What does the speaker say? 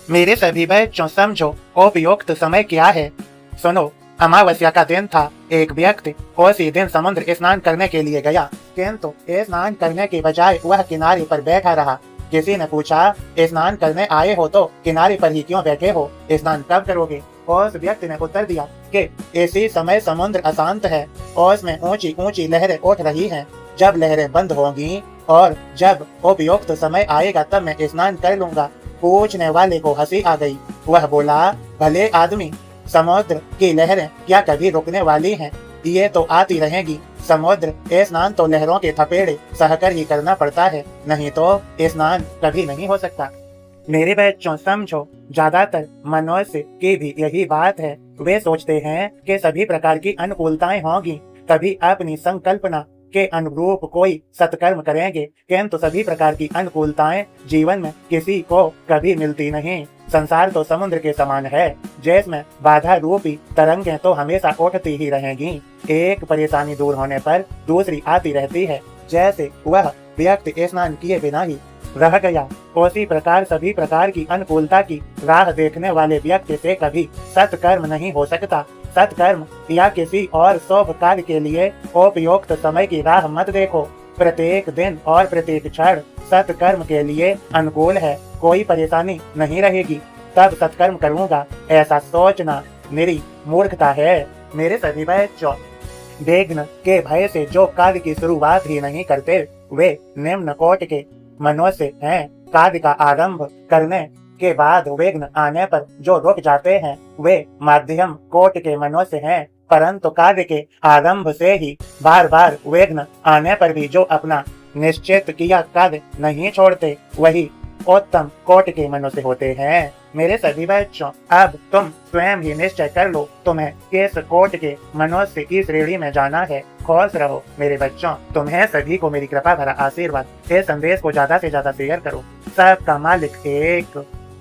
मेरे सभी बच्चों समझो उपयुक्त समय क्या है। सुनो, अमावस्या का दिन था। एक व्यक्ति उसी दिन समुद्र स्नान करने के लिए गया, किंतु स्नान करने के बजाय वह किनारे पर बैठा रहा। किसी ने पूछा, स्नान करने आए हो तो किनारे पर ही क्यों बैठे हो, स्नान कब करोगे? उस व्यक्ति ने उत्तर दिया कि इसी समय समुद्र अशांत है और उसमें ऊंची ऊंची लहरें उठ रही हैं। जब लहरें बंद होंगी और जब उपयुक्त समय आएगा तब मैं स्नान कर लूंगा। पूछने वाले को हंसी आ गई। वह बोला, भले आदमी, समुद्र की लहरें क्या कभी रुकने वाली हैं? ये तो आती रहेंगी। समुद्र स्नान तो लहरों के थपेड़े सहकर ही करना पड़ता है, नहीं तो स्नान कभी नहीं हो सकता। मेरे बच्चों समझो, ज्यादातर मनुष्य की भी यही बात है। वे सोचते हैं कि सभी प्रकार की अनुकूलताएं होंगी, तभी अपनी संकल्पना के अनुरूप कोई सत्कर्म करेंगे, किंतु सभी प्रकार की अनुकूलताएं जीवन में किसी को कभी मिलती नहीं। संसार तो समुद्र के समान है, जिसमें बाधा रूपी तरंगें तो हमेशा उठती ही रहेंगी। एक परेशानी दूर होने पर दूसरी आती रहती है। जैसे वह व्यक्ति स्नान किए बिना ही रह गया, उसी प्रकार सभी प्रकार की अनुकूलता की राह देखने वाले व्यक्ति से कभी सत्कर्म नहीं हो सकता। सत्कर्म या किसी और शुभ कार्य के लिए उपयुक्त समय की राह मत देखो। प्रत्येक दिन और प्रत्येक क्षण सत्कर्म के लिए अनुकूल है, कोई परेशानी नहीं रहेगी। तब सत्कर्म करूंगा, ऐसा सोचना मेरी मूर्खता है। मेरे सभी बच्चों, विघ्न के भय से जो कार्य की शुरुआत ही नहीं करते, वे निम्न कोटि के मनुष्य हैं। कार्य का आरंभ करने के बाद विघ्न आने पर जो रुक जाते हैं, वे मध्यम कोटि के मनुष्य हैं। परंतु कार्य के आरंभ से ही बार बार विघ्न आने पर भी जो अपना निश्चित किया कार्य नहीं छोड़ते, वही उत्तम कोटि के मनुष्य होते हैं। मेरे सभी बच्चों, अब तुम स्वयं ही निश्चय कर लो, तुम्हें किस कोटि के मनुष्य की श्रेणी में जाना है। खुश रहो मेरे बच्चों, तुम्हें सभी को मेरी कृपा भरा आशीर्वाद। इस संदेश को ज्यादा से ज्यादा शेयर करो। सबका मालिक एक।